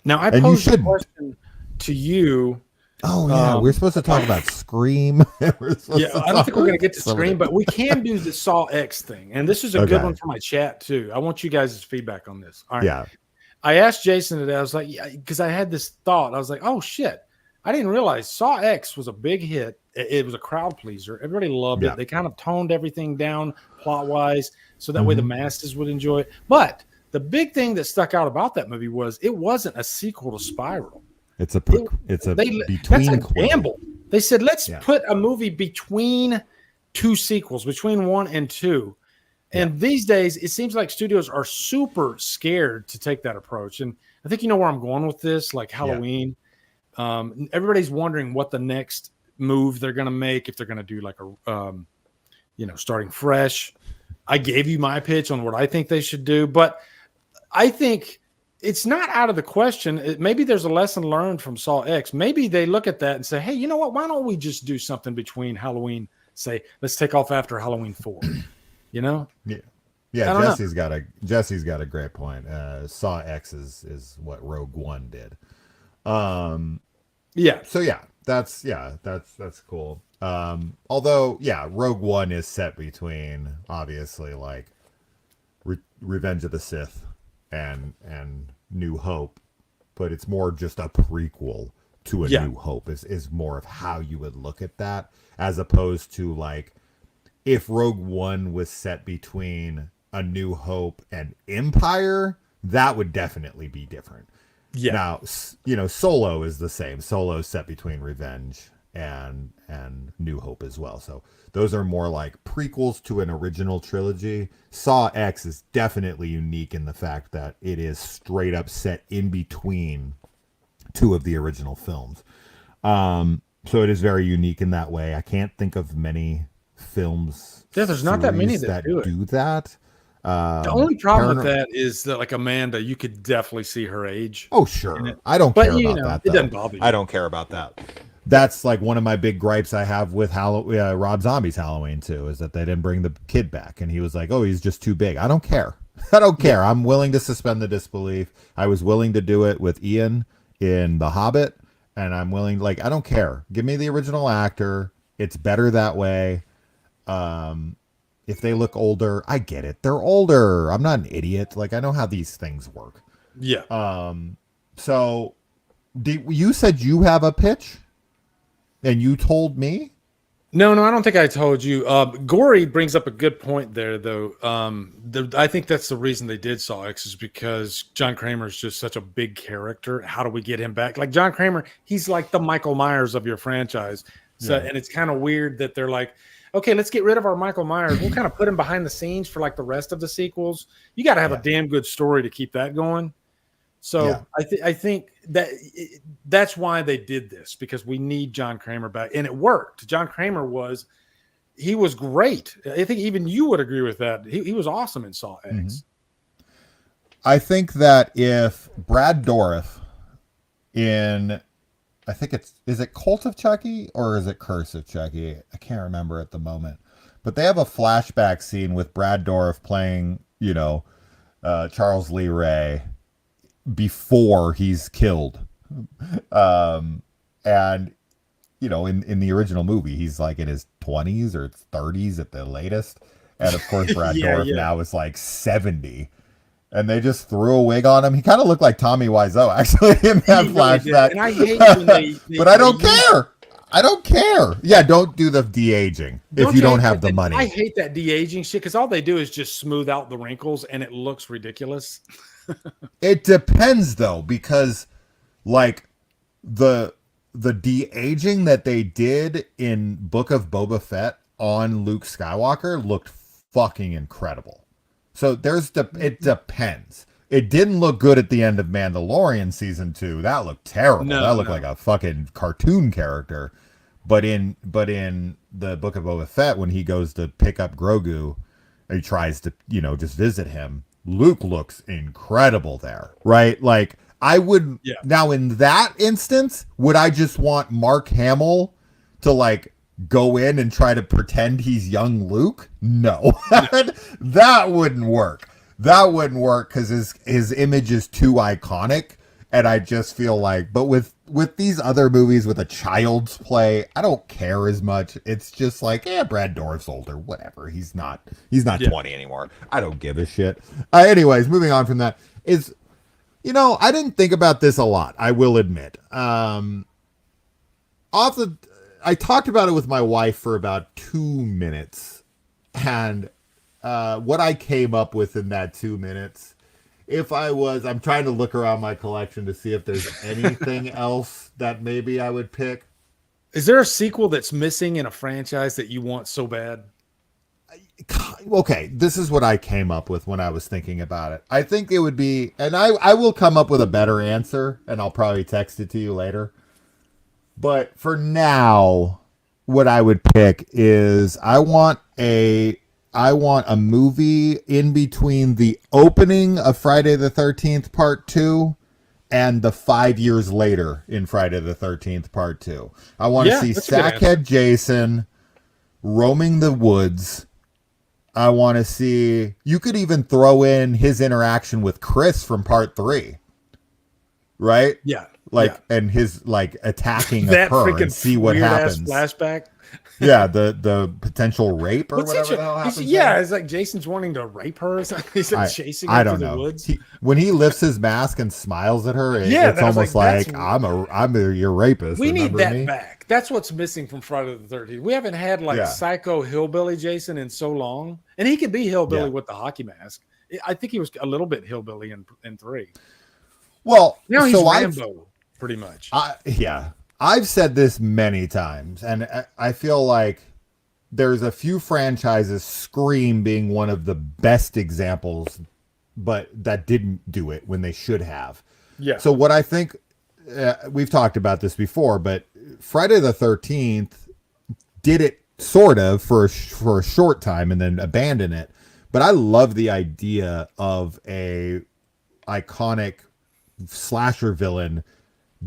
Now, I And you posed a shouldn't. question to you. Oh yeah, we're supposed to talk about Scream. We're Yeah, supposed to I don't talk think we're going to about get to some of Scream, it. but we can do the Saw X thing. And this is a good Okay. one for my chat, too. I want you guys' feedback on this. All right. Yeah. I asked Jason today, I was like, yeah, because I had this thought. I was like, oh, shit. I didn't realize Saw X was a big hit. It was a crowd pleaser. Everybody loved Yeah. it. They kind of toned everything down plot wise so that way the Mhm. masses would enjoy it. But the big thing that stuck out about that movie was it wasn't a sequel to Spiral. It's a It, it's a that's a between quill. gamble. They said, let's Yeah. put a movie between two sequels, between 1 and 2. Yeah. And these days, it seems like studios are super scared to take that approach. And I think you know where I'm going with this, like Halloween. Everybody's wondering what the next move they're going to make, if they're going to do like a, starting fresh. I gave you my pitch on what I think they should do, but I think it's not out of the question. Maybe there's a lesson learned from Saw X. Maybe they look at that and say, hey, you know what? Why don't we just do something between Halloween? Say, let's take off after Halloween 4. You know? Yeah. Jesse's got a great point. Saw X is what Rogue One did. Yeah. So that's cool. Although Rogue One is set between obviously like Revenge of the Sith and New Hope, but it's more just a prequel to a New Hope is more of how you would look at that, as opposed to like if Rogue One was set between A New Hope and Empire, that would definitely be different. Yeah. Now, Solo is the same. Solo is set between Revenge and New Hope as well. So those are more like prequels to an original trilogy. Saw X is definitely unique in the fact that it is straight up set in between two of the original films. So it is very unique in that way. I can't think of many films. Yeah, there's not that many that do that. The only problem with that is that, like Amanda, you could definitely see her age. Oh, sure. I don't care about that. It doesn't bother you. I don't care about that. That's like one of my big gripes I have with Rob Zombie's Halloween too, is that they didn't bring the kid back, and he was like, "Oh, he's just too big." I don't care. I don't care. Yeah. I'm willing to suspend the disbelief. I was willing to do it with Ian in The Hobbit, and I'm willing. Like, I don't care. Give me the original actor. It's better that way. If they look older, I get it. They're older. I'm not an idiot. Like, I know how these things work. Yeah. So you said you have a pitch, and you told me? No, I don't think I told you. Gory brings up a good point there, though. I think that's the reason they did Saw X, is because John Kramer is just such a big character. How do we get him back? Like John Kramer, he's like the Michael Myers of your franchise. So, and it's kind of weird that they're like, okay, let's get rid of our Michael Myers. We'll kind of put him behind the scenes for like the rest of the sequels. You got to have a damn good story to keep that going. So I think that's why they did this, because we need John Kramer back, and it worked. John Kramer was great. I think even you would agree with that. He was awesome in Saw X. Mm-hmm. I think that if Brad Dourif I think is it Cult of Chucky or is it Curse of Chucky? I can't remember at the moment. But they have a flashback scene with Brad Dourif playing, Charles Lee Ray before he's killed. And, in the original movie, he's like in his 20s or 30s at the latest. And of course, Brad Dourif now is like 70. And they just threw a wig on him. He kind of looked like Tommy Wiseau, actually, in that flashback. And I hate when they but I don't care. I don't care. Yeah, don't do the de-aging if you don't have the money. I hate that de-aging shit, because all they do is just smooth out the wrinkles, and it looks ridiculous. It depends, though, because like the de-aging that they did in Book of Boba Fett on Luke Skywalker looked fucking incredible. So it depends. It didn't look good at the end of Mandalorian season 2. That looked terrible. That looked like a fucking cartoon character. But in the Book of Boba Fett, when he goes to pick up Grogu, he tries to, just visit him. Luke looks incredible there, right? Like, I would now in that instance, would I just want Mark Hamill to like go in and try to pretend he's young Luke? No. That wouldn't work. That wouldn't work because his image is too iconic, And I just feel like, but with these other movies with a child's play, I don't care as much. It's just like, Brad Dourif's older, whatever. He's not Yeah. 20 anymore. I don't give a shit. Anyways, moving on from that is, I didn't think about this a lot, I will admit. I talked about it with my wife for about 2 minutes, and what I came up with in that 2 minutes, I'm trying to look around my collection to see if there's anything else that maybe I would pick. Is there a sequel that's missing in a franchise that you want so bad? Okay, this is what I came up with when I was thinking about it. I think it would be, and I will come up with a better answer, and I'll probably text it to you later. But for now, what I would pick is I want a movie in between the opening of Friday the 13th Part 2 and the 5 years later in Friday the 13th Part 2. I want to see Sackhead Jason roaming the woods. I want to see, you could even throw in his interaction with Chris from Part 3. Right? Yeah. And his attacking that of her and see what happens. Flashback. Yeah, the potential rape or whatever the hell happens. Yeah, it's like Jason's wanting to rape her or something. He's chasing her through the woods. When he lifts his mask and smiles at her, it's almost like I'm your rapist. We need that back. That's what's missing from Friday the 13th. We haven't had psycho hillbilly Jason in so long, and he could be hillbilly with the hockey mask. I think he was a little bit hillbilly in 3. Well, now he's Rambo, pretty much. I've said this many times, and I feel like there's a few franchises, Scream being one of the best examples, but that didn't do it when they should have. Yeah. So what I think, we've talked about this before, but Friday the 13th did it sort of for a short time and then abandoned it. But I love the idea of a iconic slasher villain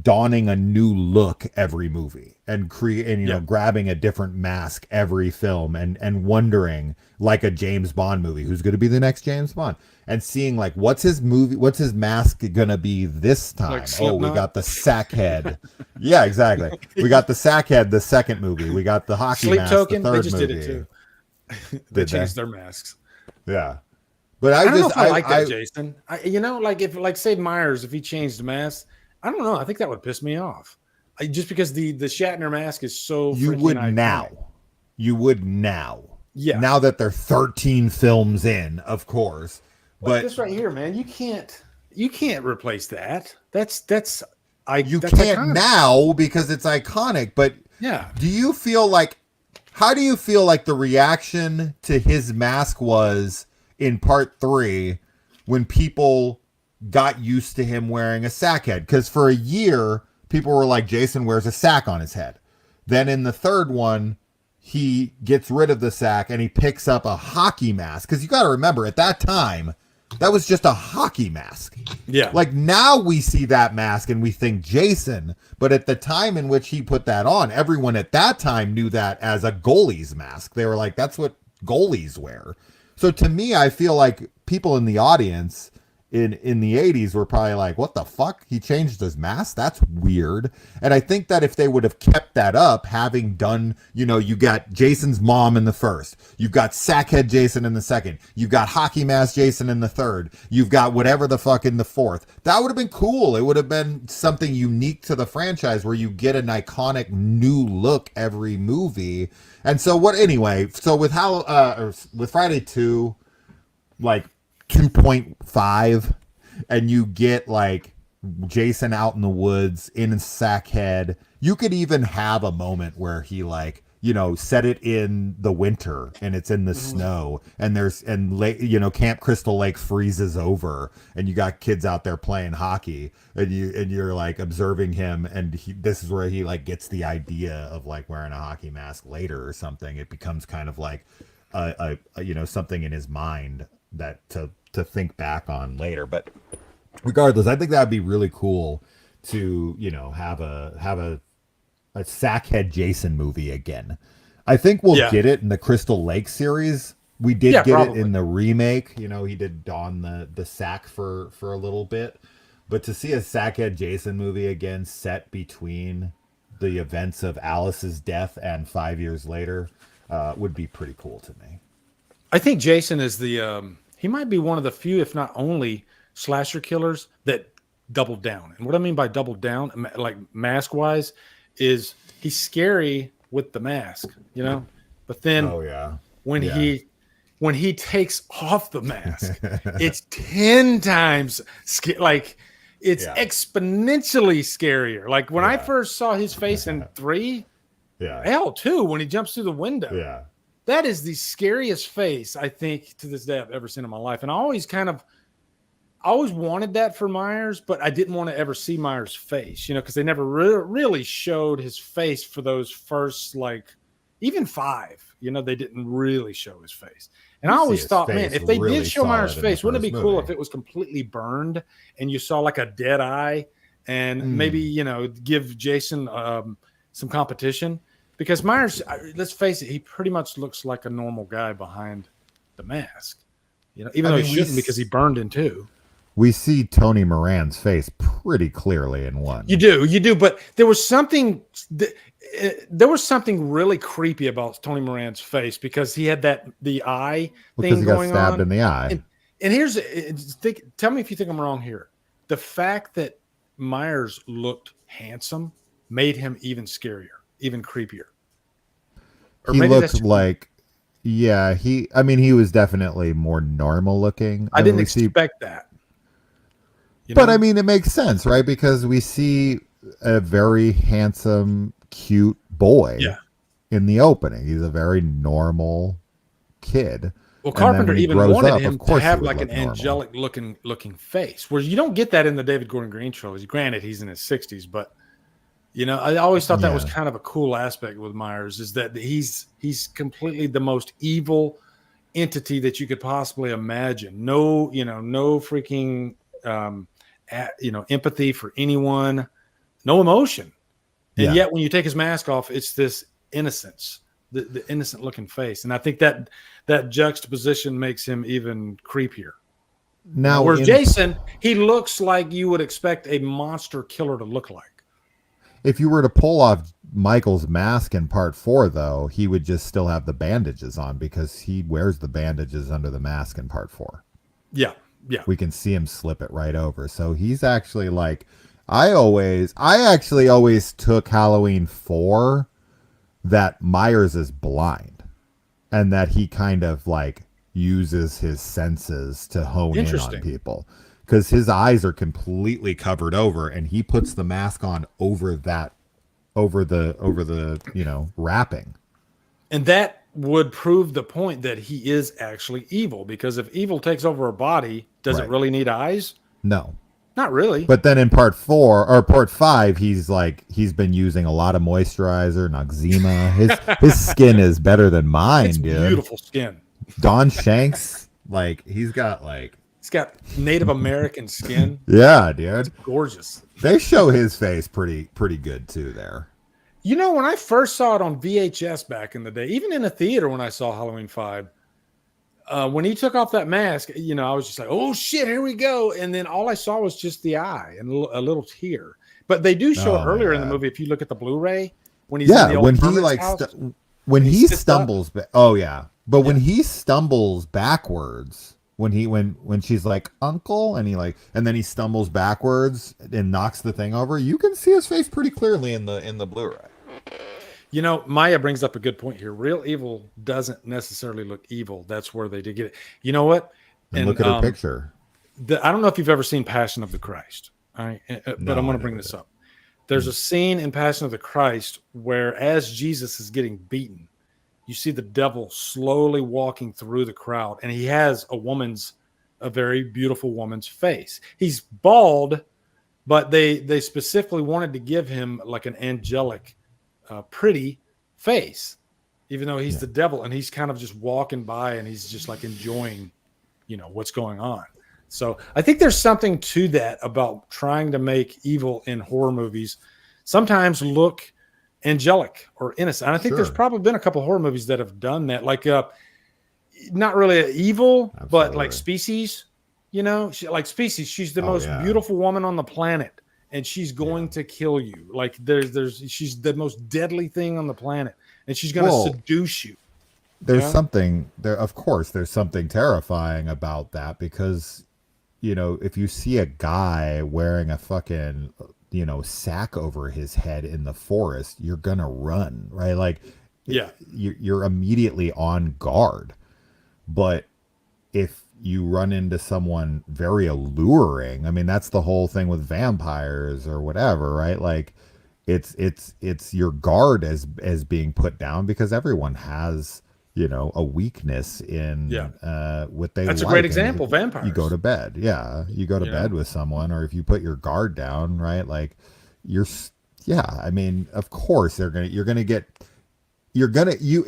donning a new look every movie and grabbing a different mask every film and wondering, like a James Bond movie, who's going to be the next James Bond, and seeing what's his mask going to be this time? We got the Sackhead. Yeah, exactly. We got the Sackhead, the second movie. We got the hockey Sleep mask, Token, the third they just movie. did it too. They changed their masks. Yeah. But I don't know if I like that, Jason. If Sid Meier's, if he changed the mask, I don't know. I think that would piss me off. Just because the Shatner mask is so. You would now. Yeah. Now that they're 13 films in, of course. But this right here, man, you can't replace that. That's can't iconic. now because it's iconic. But yeah, how do you feel like the reaction to his mask was in Part 3 when people got used to him wearing a sack head? Because for a year, people were like, Jason wears a sack on his head. Then in the third one, he gets rid of the sack and he picks up a hockey mask. Because you got to remember, at that time, that was just a hockey mask. Yeah. Now we see that mask and we think Jason. But at the time in which he put that on, everyone at that time knew that as a goalie's mask. They were like, that's what goalies wear. So to me, I feel like people in the audience in the 80s were probably like, what the fuck? He changed his mask? That's weird. And I think that if they would have kept that up, having done, you got Jason's mom in the first, you've got Sackhead Jason in the second, you've got Hockey Mask Jason in the third, you've got whatever the fuck in the fourth, that would have been cool. It would have been something unique to the franchise where you get an iconic new look every movie. And so with Friday 2, 2.5, and you get Jason out in the woods in a sack head. You could even have a moment where he set it in the winter and it's in the snow and Camp Crystal Lake freezes over and you got kids out there playing hockey and you're observing him and this is where he gets the idea of wearing a hockey mask later or something. It becomes kind of something in his mind that to think back on later. But regardless, I think that'd be really cool to have a Sackhead Jason movie again. I think we'll get it in the Crystal Lake series. We did get it in the remake. He did don the sack for a little bit. But to see a Sackhead Jason movie again set between the events of Alice's death and 5 years later would be pretty cool to me. I think Jason is he might be one of the few, if not only, slasher killers that doubled down. And what I mean by doubled down, like mask wise, is he's scary with the mask, but then when he takes off the mask, it's 10 times like it's exponentially scarier. Like when I first saw his face in 3, hell 2, when he jumps through the window, that is the scariest face I think to this day I've ever seen in my life. And I always wanted that for Myers, but I didn't want to ever see Myers' face, because they never really showed his face for those first, even 5, they didn't really show his face. And I always thought, man, if they did show Myers' face, wouldn't it be cool if it was completely burned and you saw like a dead eye and maybe, give Jason some competition? Because Myers, let's face it, he pretty much looks like a normal guy behind the mask, even though he shouldn't because he burned in 2. We see Tony Moran's face pretty clearly in 1. You do, but there was something really creepy about Tony Moran's face because he had the eye thing going on. Because he got stabbed in the eye. And tell me if you think I'm wrong here. The fact that Myers looked handsome made him even scarier, even creepier. Or he looked like, he was definitely more normal looking. I didn't expect that. But I mean, it makes sense, right? Because we see a very handsome, cute boy in the opening. He's a very normal kid. Well, Carpenter even wanted him to have like an angelic looking face, where you don't get that in the David Gordon Green trilogy. Granted, he's in his 60s, but I always thought that was kind of a cool aspect with Myers, is that he's completely the most evil entity that you could possibly imagine. No freaking empathy for anyone, no emotion. And yet when you take his mask off, it's this innocence, the innocent looking face. And I think that juxtaposition makes him even creepier. Now, whereas Jason, he looks like you would expect a monster killer to look like. If you were to pull off Michael's mask in part 4, though, he would just still have the bandages on because he wears the bandages under the mask in part 4. Yeah. We can see him slip it right over. So he's actually like, I actually always took Halloween 4 that Myers is blind and that he kind of like uses his senses to hone in on people. Because his eyes are completely covered over, and he puts the mask on over the wrapping. And that would prove the point that he is actually evil. Because if evil takes over a body, does it really need eyes? No, not really. But then in part 5, he's been using a lot of moisturizer, Noxzema. His skin is better than mine, dude. Beautiful skin. Don Shanks, he's got Native American skin. Yeah, dude. It's gorgeous. They show his face pretty good too there. When I first saw it on VHS back in the day, even in a theater when I saw Halloween 5, when he took off that mask, I was just like, oh shit, here we go. And then all I saw was just the eye and a little tear. But they do show it earlier in the movie. If you look at the Blu-ray, when he's in the old house, when he stumbles back. Oh yeah. But when he stumbles backwards, when she's like, uncle, and and then he stumbles backwards and knocks the thing over, you can see his face pretty clearly in the Blu-ray. Maya brings up a good point here. Real evil doesn't necessarily look evil. That's where they did get it. You know what? And look at her picture. I don't know if you've ever seen Passion of the Christ. All right, but I'm going to bring this up. There's a scene in Passion of the Christ where, as Jesus is getting beaten, you see the devil slowly walking through the crowd, and he has a very beautiful woman's face. He's bald, but they specifically wanted to give him like an angelic, pretty face, even though he's the devil, and he's kind of just walking by and he's just like enjoying, what's going on. So I think there's something to that about trying to make evil in horror movies sometimes look angelic or innocent. And I think there's probably been a couple of horror movies that have done that, like not really evil, but like Species. You know, like Species, she's the Oh, most yeah. beautiful woman on the planet, and she's going to kill you. Like she's the most deadly thing on the planet, and she's going to Well, seduce you. You there's know? something there. Of course, there's something terrifying about that because, if you see a guy wearing a fucking, sack over his head in the forest, you're gonna run, right? Like, Yeah, you're immediately on guard. But if you run into someone very alluring, I mean, that's the whole thing with vampires or whatever, right? Like, it's your guard as being put down because everyone has, a weakness yeah. in what they That's a like. great And example. you go Vampires. to bed. Yeah, you go to You know? bed with someone, or if you put your guard down, right? Like, you're yeah, I mean, of course it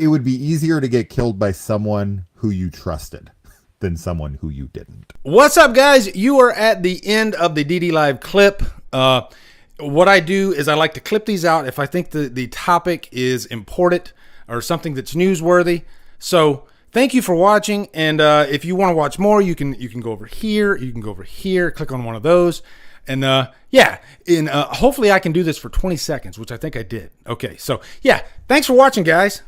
would be easier to get killed by someone who you trusted than someone who you didn't. What's up, guys? You are at the end of the DD Live clip. What I do is I like to clip these out if I think the topic is important or something that's newsworthy. So thank you for watching. And if you want to watch more, you can go over here. You can go over here, click on one of those. And yeah, hopefully I can do this for 20 seconds, which I think I did. Okay, so yeah, thanks for watching, guys.